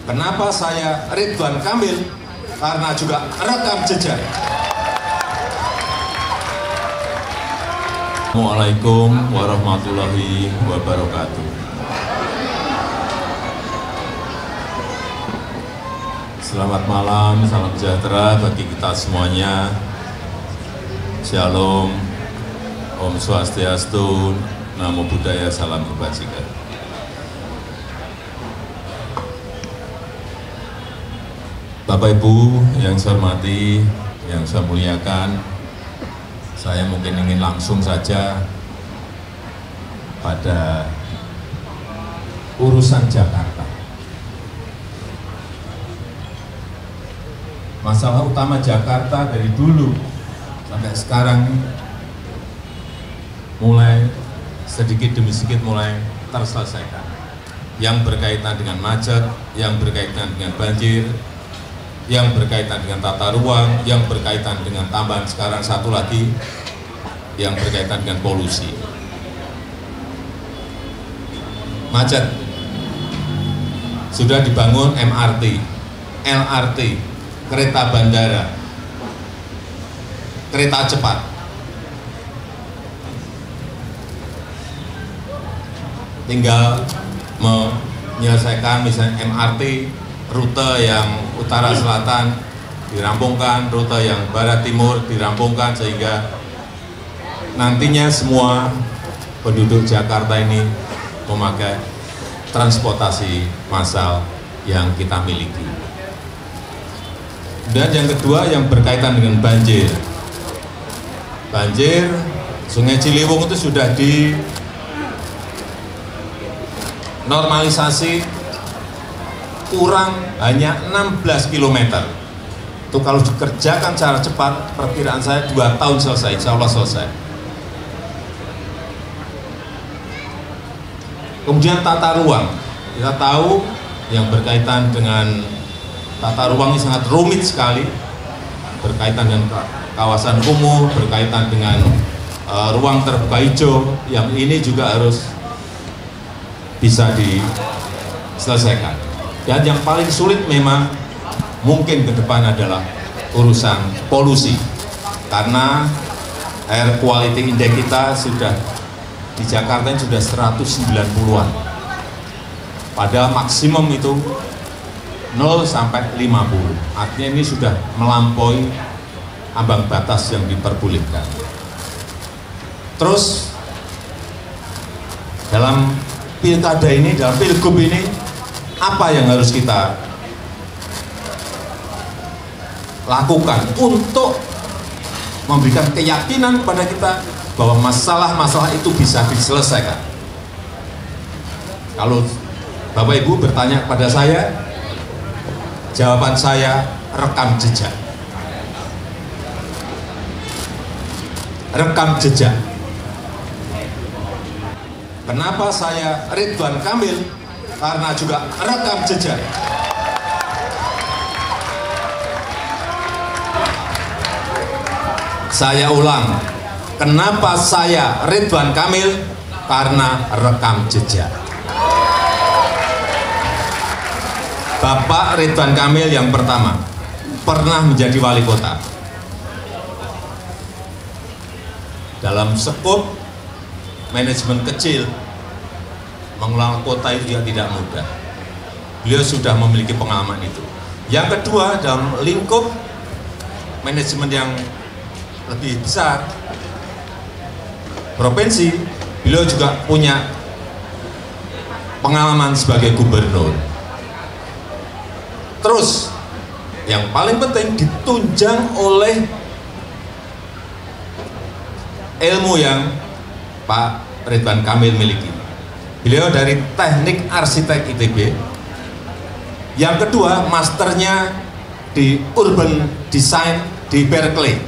Kenapa saya Ridwan Kamil? Karena juga rekam jejak. Assalamualaikum warahmatullahi wabarakatuh. Selamat malam, salam sejahtera bagi kita semuanya. Shalom, Om Swastiastu, Namo Buddhaya, salam kebajikan. Bapak Ibu yang saya hormati, yang saya muliakan, saya mungkin ingin langsung saja pada urusan Jakarta. Masalah utama Jakarta dari dulu sampai sekarang mulai sedikit demi sedikit mulai terselesaikan. Yang berkaitan dengan macet, yang berkaitan dengan banjir, yang berkaitan dengan tata ruang, yang berkaitan dengan tambahan sekarang satu lagi, yang berkaitan dengan polusi. Macet, sudah dibangun MRT, LRT, kereta bandara, kereta cepat. Tinggal menyelesaikan misalnya MRT, rute yang utara selatan dirampungkan, rute yang barat timur dirampungkan, sehingga nantinya semua penduduk Jakarta ini memakai transportasi massal yang kita miliki. Dan yang kedua yang berkaitan dengan banjir. Banjir Sungai Ciliwung itu sudah dinormalisasi kurang hanya 16 km. Itu kalau dikerjakan secara cepat, perkiraan saya 2 tahun selesai, insya Allah selesai. Kemudian tata ruang, kita tahu yang berkaitan dengan tata ruang ini sangat rumit sekali, berkaitan dengan kawasan kumuh, berkaitan dengan ruang terbuka hijau, yang ini juga harus bisa diselesaikan. Dan yang paling sulit memang mungkin ke depan adalah urusan polusi, karena air quality index kita sudah di Jakarta ini sudah 190-an, padahal maksimum itu 0 sampai 50, artinya ini sudah melampaui ambang batas yang diperbolehkan. Terus dalam pilkada ini, dalam pilgub ini, apa yang harus kita lakukan untuk memberikan keyakinan kepada kita bahwa masalah-masalah itu bisa diselesaikan? Kalau Bapak Ibu bertanya kepada saya, jawaban saya rekam jejak. Rekam jejak. Kenapa saya Ridwan Kamil? Karena juga rekam jejak. Saya ulang, kenapa saya Ridwan Kamil? Karena rekam jejak. Bapak Ridwan Kamil yang pertama pernah menjadi wali kota. Dalam skup manajemen kecil, mengelola kota itu juga tidak mudah. Beliau sudah memiliki pengalaman itu. Yang kedua, dalam lingkup manajemen yang lebih besar, provinsi, beliau juga punya pengalaman sebagai gubernur. Terus, yang paling penting ditunjang oleh ilmu yang Pak Ridwan Kamil miliki. Beliau dari teknik arsitek ITB. Yang kedua, masternya di urban design di Berkeley.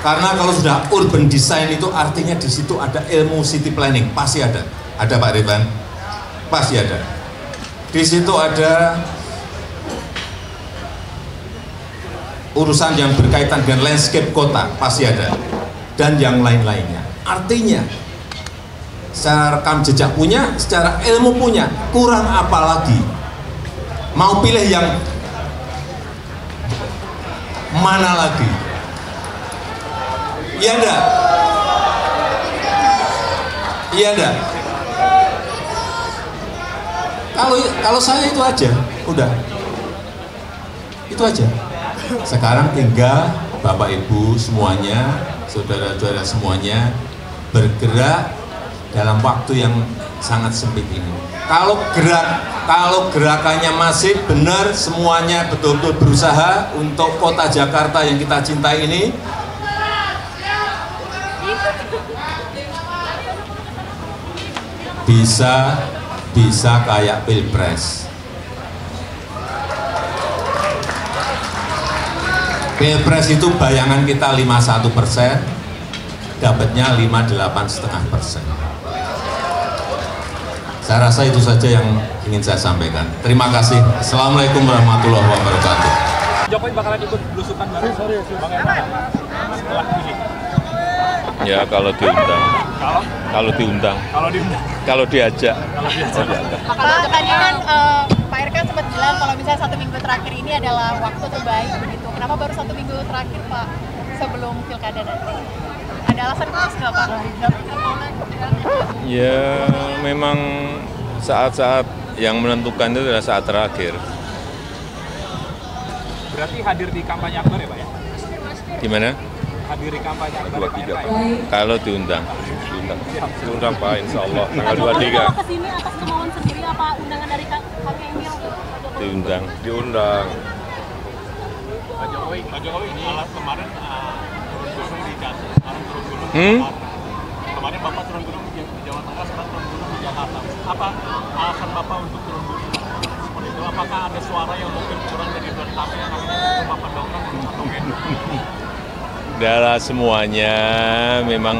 Karena kalau sudah urban design itu artinya di situ ada ilmu city planning, pasti ada. Ada Pak Ridwan? Pasti ada. Di situ ada urusan yang berkaitan dengan landscape kota, pasti ada. Dan yang lain-lainnya. Artinya secara rekam jejak punya, secara ilmu punya, kurang apa lagi? Mau pilih yang mana lagi? Iya enggak? Iya enggak? Kalau saya itu aja, udah. Itu aja. Sekarang tinggal Bapak Ibu semuanya, saudara-saudara semuanya bergerak dalam waktu yang sangat sempit ini. Kalau gerakannya masih benar, semuanya betul-betul berusaha untuk kota Jakarta yang kita cintai ini, bisa kayak Pilpres. Pilpres itu bayangan kita 51%, dapatnya 58,5%. Saya rasa itu saja yang ingin saya sampaikan. Terima kasih. Assalamualaikum warahmatullahi wabarakatuh. Jokowi bakalan ikut belusukan bareng bagaimana setelah ini? Ya kalau diundang. Kalau diajak. Pak, tadi kan Pak RK sempat bilang kalau misalnya 1 minggu terakhir ini adalah waktu terbaik begitu. Kenapa baru 1 minggu terakhir Pak sebelum pilkada nanti? Ada alasan khusus nggak Pak? Ya memang saat-saat yang menentukan itu adalah saat terakhir. Berarti hadir di kampanye akbar ya Pak ya? Gimana? Hadir di kampanye akbar Pak RK ya? Kalau diundang. Diundang Pak, insya Allah tanggal 23. Kalau kesini atas kemauan sendiri apa undangan dari Kang Emil? Diundang. Pak Jokowi ini kemarin turun gunung di Jakarta. Kemarin Bapak turun gunung di Jawa Tengah, sekarang turun gunung di Jakarta. Apa alasan Bapak untuk turun gunung seperti itu? Apakah ada suara yang mungkin kurang dari bertapa yang akhirnya Bapak dongkrak atau Adalah semuanya memang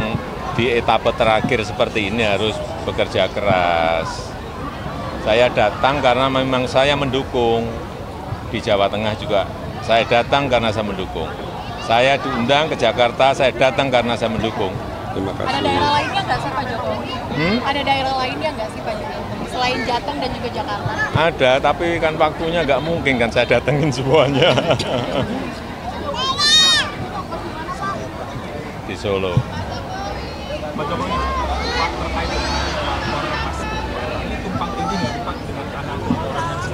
di etapa terakhir seperti ini harus bekerja keras. Saya datang karena memang saya mendukung. Di Jawa Tengah juga saya datang karena saya mendukung. Saya diundang ke Jakarta, saya datang karena saya mendukung. Terima kasih. Ada daerah lainnya nggak sih Pak Jokowi? Ada daerah lainnya nggak sih Pak Jokowi? Selain Jateng dan juga Jakarta? Ada, tapi kan waktunya nggak mungkin kan saya datengin semuanya. Di Solo. Pak Jokowi Pak terkait dengan lapor Mas ini tumpang tindih nggak Pak dengan kanan laporan yang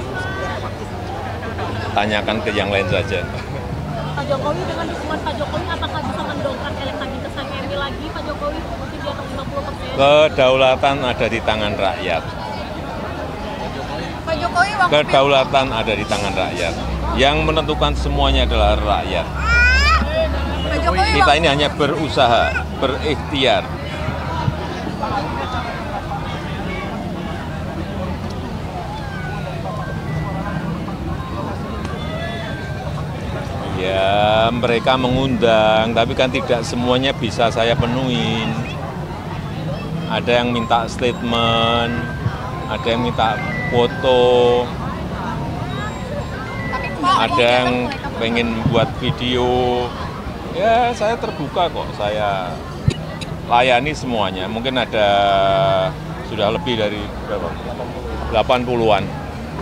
Tanyakan ke yang lain saja. Pak Jokowi dengan dukungan Pak Jokowi apakah bisa mendongkrak elektabilitas Kang Emil lagi Pak Jokowi mungkin di atas 50%? Kedaulatan ada di tangan rakyat. Pak Jokowi waktu Kedaulatan ada di tangan rakyat. Yang menentukan semuanya adalah rakyat. Pak Jokowi Kita ini hanya berusaha, berikhtiar. Ya, mereka mengundang, tapi kan tidak semuanya bisa saya penuhin. Ada yang minta statement, ada yang minta foto, ada yang pengen buat video. Ya, saya terbuka kok, saya layani semuanya. Mungkin ada sudah lebih dari berapa? 80-an.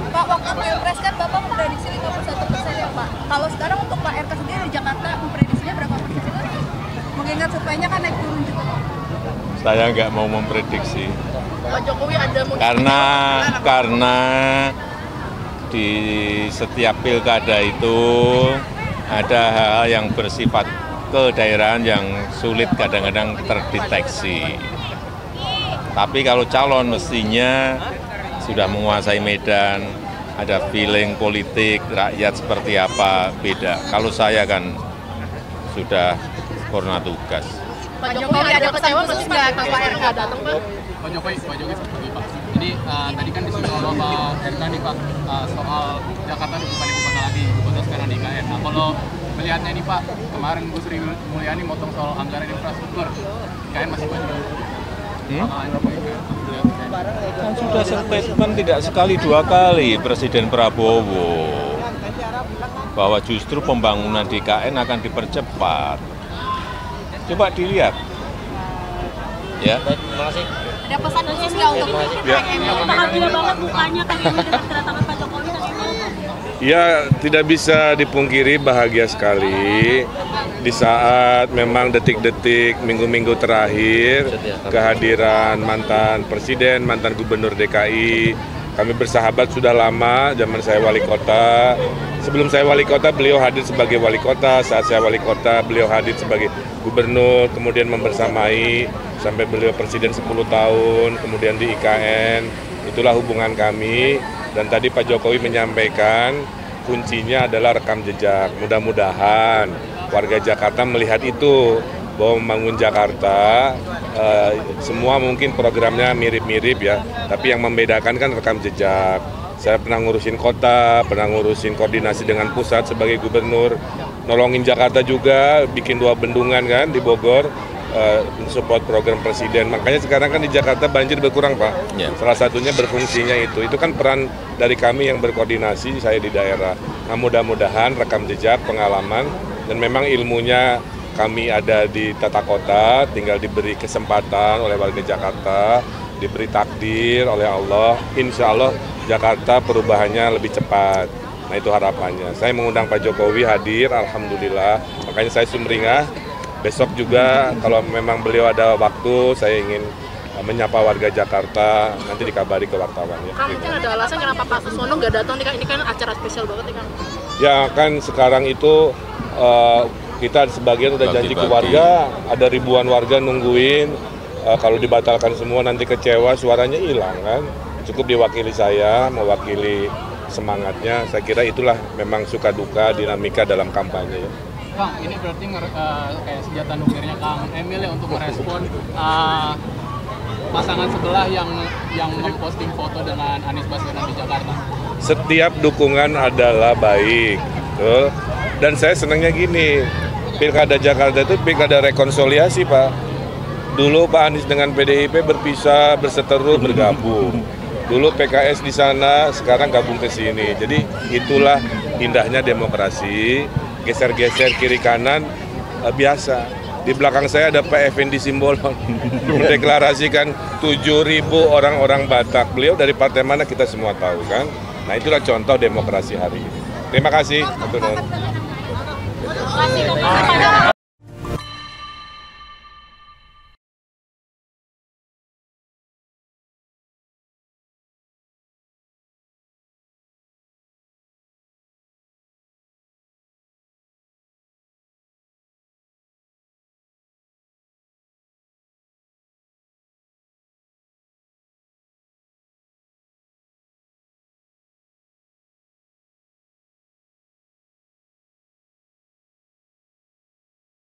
Pak, waktu Pilpres kan Bapak memprediksi 51% ya Pak. Kalau sekarang untuk Pak RK sendiri di Jakarta memprediksinya berapa persen? Mengingat surveinya kan naik turun juga. Saya nggak mau memprediksi. Pak Jokowi ada Karena di setiap pilkada itu ada hal-hal yang bersifat kedaerahan yang sulit kadang-kadang terdeteksi. Tapi kalau calon mestinya sudah menguasai medan, ada feeling politik, rakyat seperti apa, beda. Kalau saya kan sudah purna tugas. Pak Jokowi ada kecewa nggak kalau Pak RK datang Pak? Pak Jokowi seperti Pak. Ini tadi kan disinggung oleh Pak RK nih Pak soal Jakarta bukan ibu kota lagi, ibu kota sekarang di IKN. Nah kalau melihatnya ini Pak, kemarin Bu Sri Mulyani motong soal anggaran infrastruktur, IKN masih banyak. Kan sudah statement tidak sekali dua kali Presiden Prabowo bahwa justru pembangunan di IKN akan dipercepat. Coba dilihat. Ya. Terima kasih. Ada pesan khusus nggak untuk Ya. Kang Emil? Bahagia banget mukanya Kang Emil dengan kedatangan Pak Jokowi Kang Emil. Ya, tidak bisa dipungkiri bahagia sekali di saat memang detik-detik, minggu-minggu terakhir kehadiran mantan presiden, mantan gubernur DKI. Kami bersahabat sudah lama, zaman saya wali kota. Sebelum saya wali kota, beliau hadir sebagai wali kota. Saat saya wali kota, beliau hadir sebagai gubernur, kemudian membersamai sampai beliau presiden 10 tahun, kemudian di IKN. Itulah hubungan kami. Dan tadi Pak Jokowi menyampaikan kuncinya adalah rekam jejak. Mudah-mudahan warga Jakarta melihat itu, bahwa membangun Jakarta semua mungkin programnya mirip-mirip ya, tapi yang membedakan kan rekam jejak. Saya pernah ngurusin kota, pernah ngurusin koordinasi dengan pusat sebagai gubernur, nolongin Jakarta juga, bikin 2 bendungan kan di Bogor, support program presiden. Makanya sekarang kan di Jakarta banjir berkurang Pak. Salah satunya berfungsinya itu kan peran dari kami yang berkoordinasi, saya di daerah. Nah mudah-mudahan rekam jejak, pengalaman, dan memang ilmunya kami ada di tata kota, tinggal diberi kesempatan oleh warga Jakarta, diberi takdir oleh Allah, insya Allah Jakarta perubahannya lebih cepat. Nah itu harapannya. Saya mengundang Pak Jokowi hadir, alhamdulillah. Makanya saya sumringah. Besok juga kalau memang beliau ada waktu, saya ingin menyapa warga Jakarta, nanti dikabari ke wartawan ya. Kang, mungkin ada alasan kenapa Pak Suswono nggak datang nih Kang? Ini kan acara spesial banget nih Kang. Ya kan sekarang itu kita sebagian udah janji ke warga, ada ribuan warga nungguin. Kalau dibatalkan semua nanti kecewa, suaranya hilang kan. Cukup diwakili saya, mewakili semangatnya. Saya kira itulah memang suka duka dinamika dalam kampanye ya. Kang, ini berarti kayak senjata nukirnya Kang Emil ya untuk merespon pasangan sebelah yang memposting foto dengan Anies Baswedan di Jakarta. Setiap dukungan adalah baik, betul. Dan saya senangnya gini, Pilkada Jakarta itu pilkada rekonsiliasi Pak. Dulu Pak Anies dengan PDIP berpisah, berseteru, bergabung. Dulu PKS di sana, sekarang gabung ke sini. Jadi itulah indahnya demokrasi. Geser-geser kiri kanan biasa. Di belakang saya ada Pak Effendi Simbolon mendeklarasikan 7.000 orang-orang Batak. Beliau dari partai mana kita semua tahu kan. Nah itulah contoh demokrasi hari ini. Terima kasih.